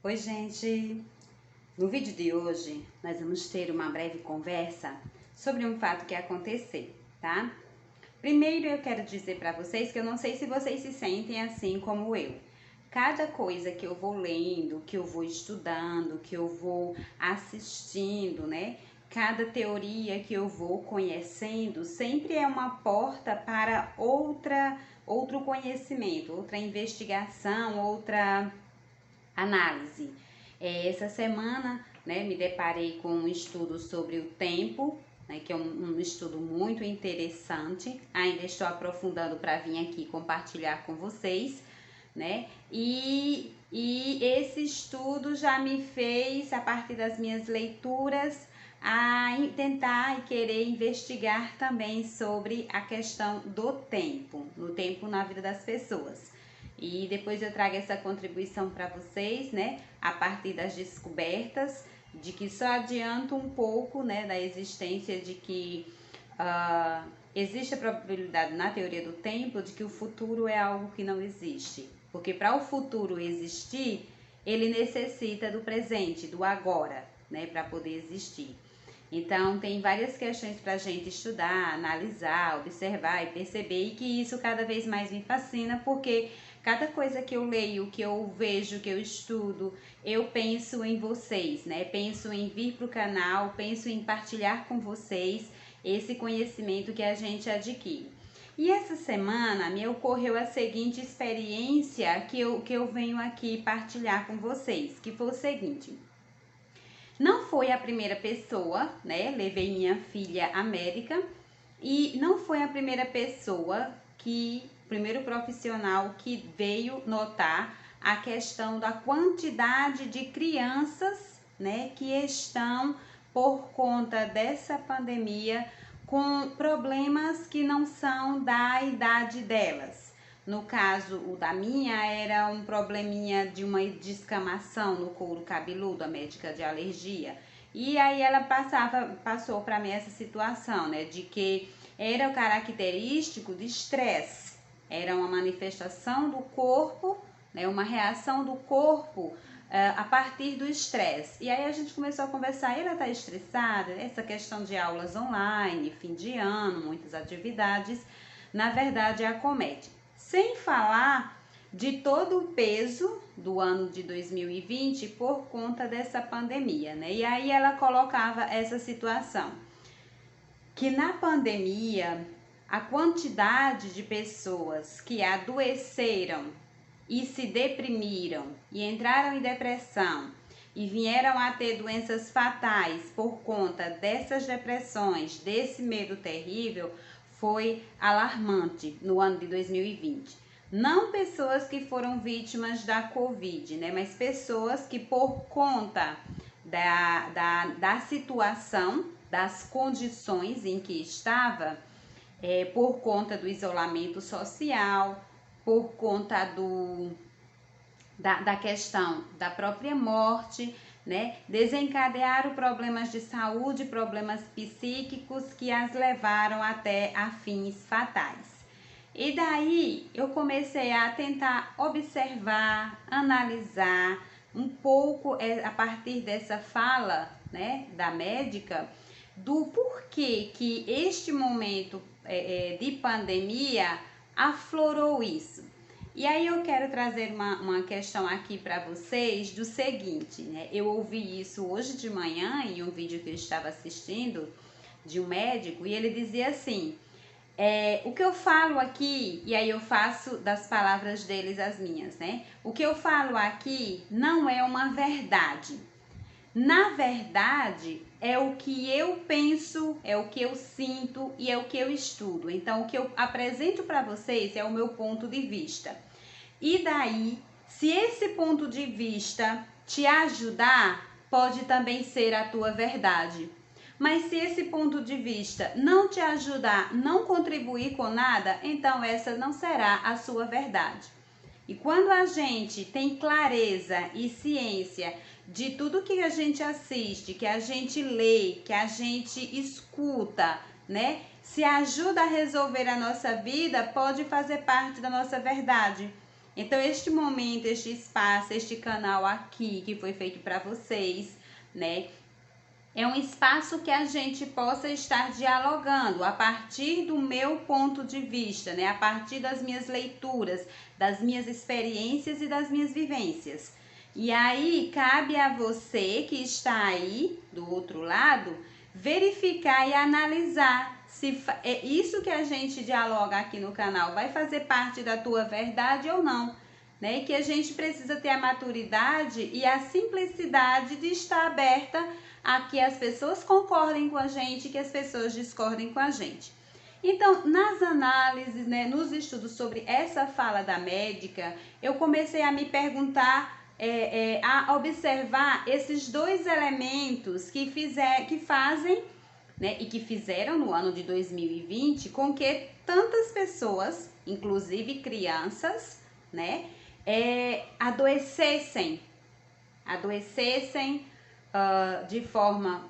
Oi, gente! No vídeo de hoje, nós vamos ter uma breve conversa sobre um fato que aconteceu, tá? Primeiro, eu quero dizer para vocês que eu não sei se vocês se sentem assim como eu. Cada coisa que eu vou lendo, que eu vou estudando, que eu vou assistindo, né? Cada teoria que eu vou conhecendo sempre é uma porta para outro conhecimento, outra investigação, outra análise. Essa semana, né, me deparei com um estudo sobre o tempo, né, que é um estudo muito interessante. Ainda estou aprofundando para vir aqui compartilhar com vocês, né? E esse estudo já me fez, a partir das minhas leituras, a tentar e querer investigar também sobre a questão do tempo, no tempo na vida das pessoas. E depois eu trago essa contribuição para vocês, né, a partir das descobertas, de que só adianto um pouco, né, da existência de que existe a probabilidade na teoria do tempo de que o futuro é algo que não existe. Porque para o futuro existir, ele necessita do presente, do agora, né, para poder existir. Então, tem várias questões para a gente estudar, analisar, observar e perceber, e que isso cada vez mais me fascina, porque cada coisa que eu leio, que eu vejo, que eu estudo, eu penso em vocês, né? Penso em vir para o canal, penso em partilhar com vocês esse conhecimento que a gente adquire. E essa semana me ocorreu a seguinte experiência que eu venho aqui partilhar com vocês, que foi o seguinte. Não foi a primeira pessoa, né? Levei minha filha América e não foi a primeira pessoa primeiro profissional que veio notar a questão da quantidade de crianças, né, que estão por conta dessa pandemia com problemas que não são da idade delas. No caso, o da minha era um probleminha de uma descamação no couro cabeludo, a médica de alergia. E aí ela passou para mim essa situação, né, de que era o característico de estresse. Era uma manifestação do corpo, né, uma reação do corpo a partir do estresse. E aí a gente começou a conversar, ela está estressada, essa questão de aulas online, fim de ano, muitas atividades, na verdade acomete. Sem falar de todo o peso do ano de 2020 por conta dessa pandemia, né? E aí ela colocava essa situação, que na pandemia a quantidade de pessoas que adoeceram e se deprimiram e entraram em depressão e vieram a ter doenças fatais por conta dessas depressões, desse medo terrível, foi alarmante no ano de 2020. Não pessoas que foram vítimas da Covid, né, mas pessoas que por conta da situação, das condições em que estava, por conta do isolamento social, por conta da questão da própria morte, né, desencadearam problemas de saúde, problemas psíquicos que as levaram até a fins fatais. E daí eu comecei a tentar observar, analisar um pouco a partir dessa fala, né, da médica, do porquê que este momento de pandemia aflorou isso. E aí eu quero trazer uma questão aqui para vocês do seguinte, né? Eu ouvi isso hoje de manhã em um vídeo que eu estava assistindo de um médico, e ele dizia assim, o que eu falo aqui, e aí eu faço das palavras deles as minhas, né? O que eu falo aqui não é uma verdade. Na verdade, é o que eu penso, é o que eu sinto e é o que eu estudo. Então, o que eu apresento para vocês é o meu ponto de vista. E daí, se esse ponto de vista te ajudar, pode também ser a tua verdade. Mas se esse ponto de vista não te ajudar, não contribuir com nada, então essa não será a sua verdade. E quando a gente tem clareza e ciência de tudo que a gente assiste, que a gente lê, que a gente escuta, né? Se ajuda a resolver a nossa vida, pode fazer parte da nossa verdade. Então, este momento, este espaço, este canal aqui que foi feito para vocês, né? É um espaço que a gente possa estar dialogando a partir do meu ponto de vista, né? A partir das minhas leituras, das minhas experiências e das minhas vivências. E aí, cabe a você que está aí do outro lado, verificar e analisar se é isso que a gente dialoga aqui no canal vai fazer parte da tua verdade ou não, né? E que a gente precisa ter a maturidade e a simplicidade de estar aberta a que as pessoas concordem com a gente, que as pessoas discordem com a gente. Então, nas análises, né, nos estudos sobre essa fala da médica, eu comecei a me perguntar, a observar esses dois elementos que fazem, né, e que fizeram no ano de 2020 com que tantas pessoas, inclusive crianças, né, adoecessem de forma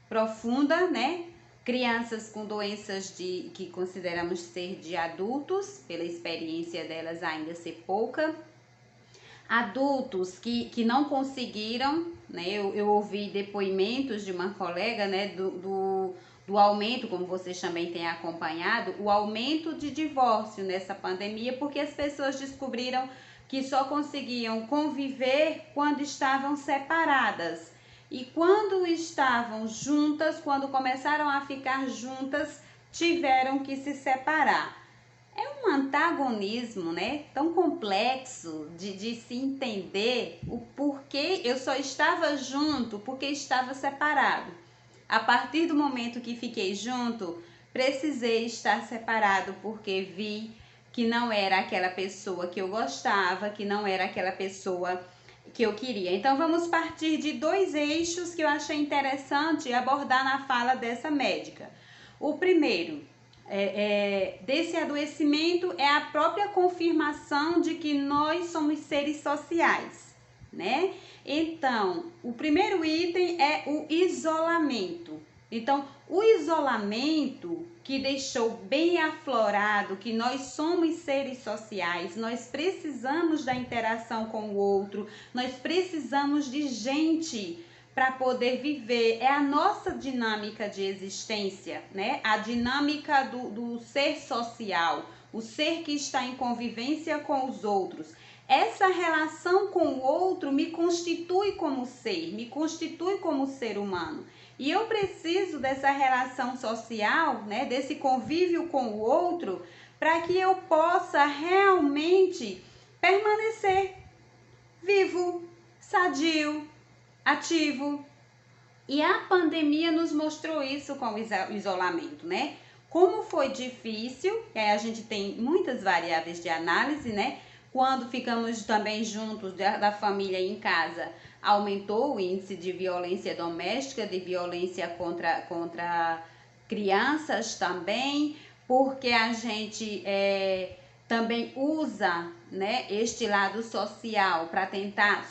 profunda, né? Crianças com doenças que consideramos ser de adultos, pela experiência delas ainda ser pouca. Adultos que não conseguiram, né? Eu ouvi depoimentos de uma colega, né? Do aumento, como vocês também têm acompanhado, o aumento de divórcio nessa pandemia, porque as pessoas descobriram que só conseguiam conviver quando estavam separadas. E quando estavam juntas, quando começaram a ficar juntas, tiveram que se separar. É um antagonismo, né, tão complexo de se entender o porquê eu só estava junto, porque estava separado. A partir do momento que fiquei junto, precisei estar separado porque vi que não era aquela pessoa que eu gostava, que não era aquela pessoa que eu queria. Então, vamos partir de dois eixos que eu achei interessante abordar na fala dessa médica. O primeiro, desse adoecimento é a própria confirmação de que nós somos seres sociais, né? Então, o primeiro item é o isolamento. Então, o isolamento que deixou bem aflorado que nós somos seres sociais, nós precisamos da interação com o outro, nós precisamos de gente para poder viver, é a nossa dinâmica de existência, né? A dinâmica do ser social, o ser que está em convivência com os outros. Essa relação com o outro me constitui como ser, me constitui como ser humano. E eu preciso dessa relação social, né, desse convívio com o outro, para que eu possa realmente permanecer vivo, sadio, ativo. E a pandemia nos mostrou isso com o isolamento, né? Como foi difícil, a gente tem muitas variáveis de análise, né? Quando ficamos também juntos da família em casa, aumentou o índice de violência doméstica, de violência contra crianças também, porque a gente também usa, né, este lado social para tentar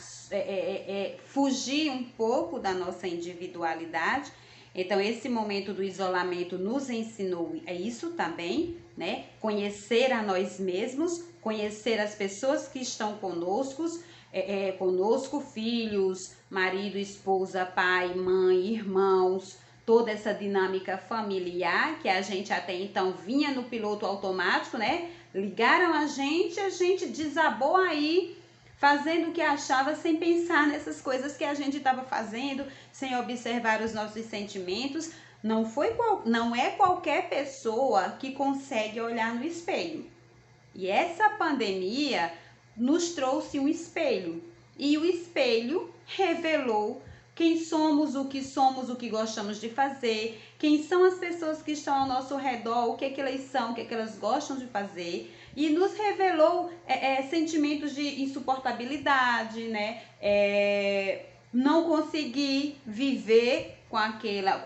fugir um pouco da nossa individualidade. Então, esse momento do isolamento nos ensinou isso também, né? Conhecer a nós mesmos, conhecer as pessoas que estão conosco, filhos, marido, esposa, pai, mãe, irmãos, toda essa dinâmica familiar que a gente até então vinha no piloto automático, né? Ligaram a gente desabou aí, fazendo o que achava sem pensar nessas coisas que a gente estava fazendo, sem observar os nossos sentimentos. Não é qualquer pessoa que consegue olhar no espelho. E essa pandemia nos trouxe um espelho. E o espelho revelou quem somos, o que gostamos de fazer, quem são as pessoas que estão ao nosso redor, o que é que elas são, o que é que elas gostam de fazer. E nos revelou sentimentos de insuportabilidade, né? Não conseguir viver com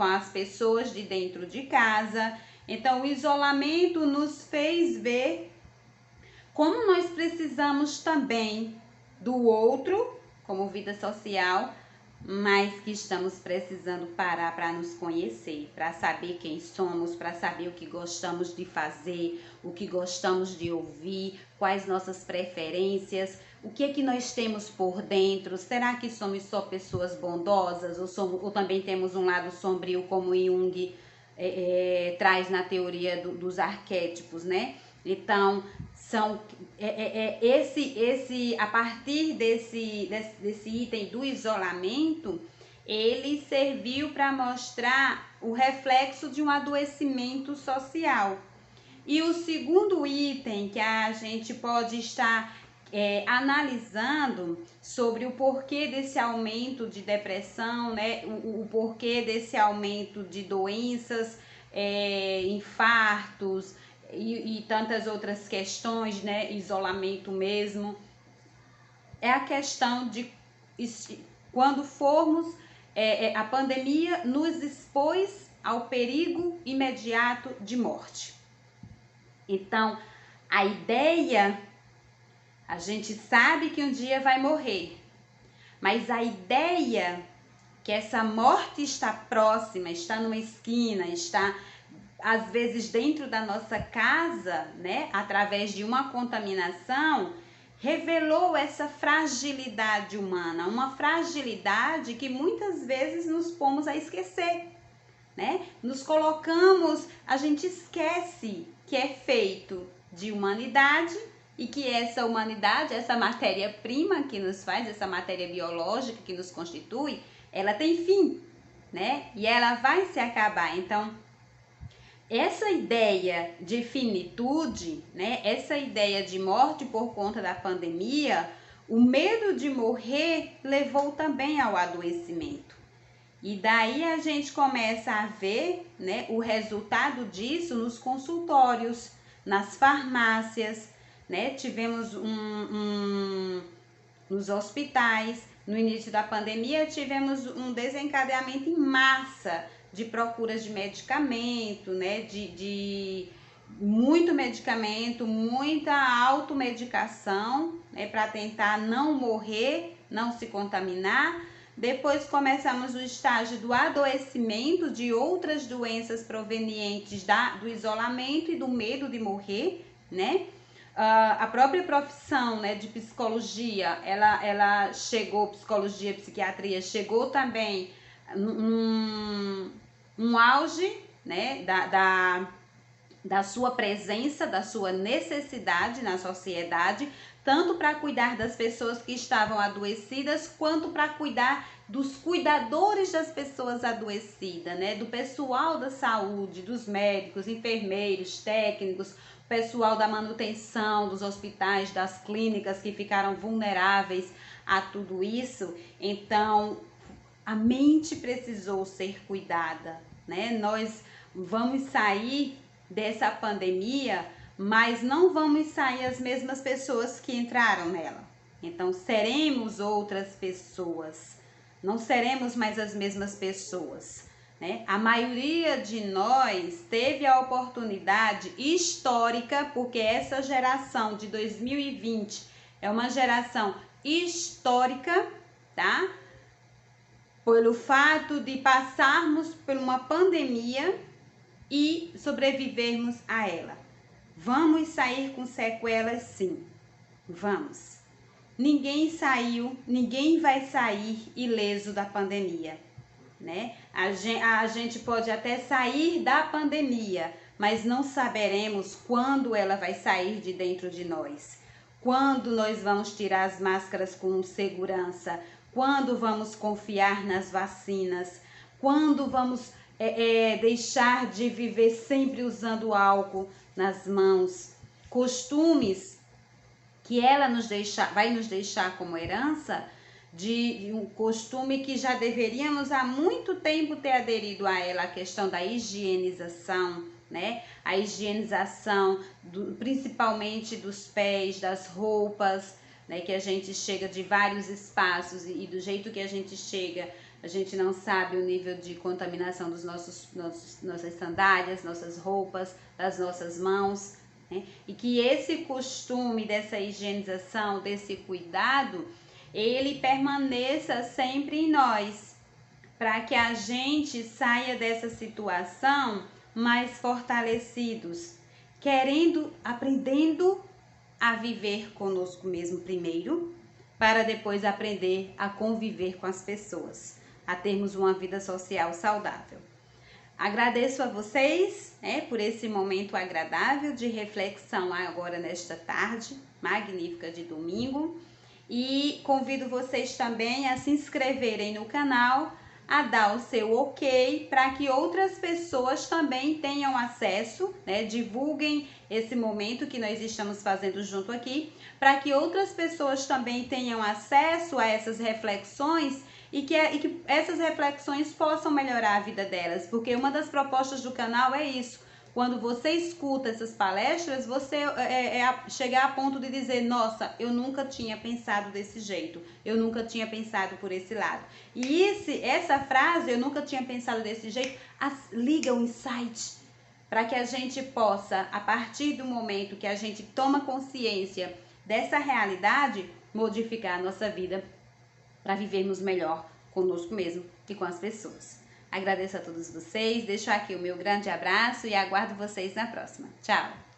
as pessoas de dentro de casa. Então, o isolamento nos fez ver como nós precisamos também do outro, como vida social, mas que estamos precisando parar para nos conhecer, para saber quem somos, para saber o que gostamos de fazer, o que gostamos de ouvir, quais nossas preferências, o que é que nós temos por dentro. Será que somos só pessoas bondosas ou também temos um lado sombrio, como Jung traz na teoria dos arquétipos, né? Então, a partir desse item do isolamento, ele serviu para mostrar o reflexo de um adoecimento social. E o segundo item que a gente pode estar analisando sobre o porquê desse aumento de depressão, né? O porquê desse aumento de doenças, infartos e tantas outras questões, né? Isolamento mesmo. É a questão de quando formos, a pandemia nos expôs ao perigo imediato de morte. Então, a ideia, a gente sabe que um dia vai morrer, mas a ideia que essa morte está próxima, está numa esquina, está às vezes dentro da nossa casa, né, através de uma contaminação, revelou essa fragilidade humana, uma fragilidade que muitas vezes nos pomos a esquecer, né? Nos colocamos, a gente esquece que é feito de humanidade e que essa humanidade, essa matéria-prima que nos faz, essa matéria biológica que nos constitui, ela tem fim, né? E ela vai se acabar. Então, essa ideia de finitude, né? Essa ideia de morte por conta da pandemia, o medo de morrer levou também ao adoecimento. E daí a gente começa a ver, né, o resultado disso nos consultórios, nas farmácias, né? Tivemos nos hospitais. No início da pandemia, tivemos um desencadeamento em massa de procuras de medicamento, né? De muito medicamento, muita automedicação, né? Para tentar não morrer, não se contaminar. Depois começamos o estágio do adoecimento de outras doenças provenientes do isolamento e do medo de morrer, né? A própria profissão, né, de psicologia, ela chegou, psicologia, psiquiatria, chegou também num auge, né, da sua presença, da sua necessidade na sociedade, tanto para cuidar das pessoas que estavam adoecidas, quanto para cuidar dos cuidadores das pessoas adoecidas, né? Do pessoal da saúde, dos médicos, enfermeiros, técnicos, pessoal da manutenção dos hospitais, das clínicas que ficaram vulneráveis a tudo isso. Então, a mente precisou ser cuidada, né? Nós vamos sair dessa pandemia, mas não vamos sair as mesmas pessoas que entraram nela. Então, seremos outras pessoas, não seremos mais as mesmas pessoas, né? A maioria de nós teve a oportunidade histórica, porque essa geração de 2020 é uma geração histórica, tá? Pelo fato de passarmos por uma pandemia e sobrevivermos a ela. Vamos sair com sequelas, sim. Vamos. Ninguém saiu, ninguém vai sair ileso da pandemia, né? A gente pode até sair da pandemia, mas não saberemos quando ela vai sair de dentro de nós. Quando nós vamos tirar as máscaras com segurança, quando vamos confiar nas vacinas, quando vamos deixar de viver sempre usando álcool nas mãos, costumes que ela vai nos deixar como herança, de um costume que já deveríamos há muito tempo ter aderido a ela, a questão da higienização, né? A higienização principalmente dos pés, das roupas, né? Que a gente chega de vários espaços e do jeito que a gente chega, a gente não sabe o nível de contaminação dos nossas sandálias, nossas roupas, das nossas mãos, né? E que esse costume dessa higienização, desse cuidado, ele permaneça sempre em nós, para que a gente saia dessa situação mais fortalecidos, aprendendo a viver conosco mesmo primeiro, para depois aprender a conviver com as pessoas, a termos uma vida social saudável. Agradeço a vocês, por esse momento agradável de reflexão agora nesta tarde magnífica de domingo, e convido vocês também a se inscreverem no canal, a dar o seu ok, para que outras pessoas também tenham acesso, divulguem esse momento que nós estamos fazendo junto aqui, para que outras pessoas também tenham acesso a essas reflexões e que essas reflexões possam melhorar a vida delas, porque uma das propostas do canal é isso. Quando você escuta essas palestras, você chegar a ponto de dizer, nossa, eu nunca tinha pensado desse jeito, eu nunca tinha pensado por esse lado. E essa frase, eu nunca tinha pensado desse jeito, liga o insight, para que a gente possa, a partir do momento que a gente toma consciência dessa realidade, modificar a nossa vida para vivermos melhor conosco mesmo e com as pessoas. Agradeço a todos vocês, deixo aqui o meu grande abraço e aguardo vocês na próxima. Tchau!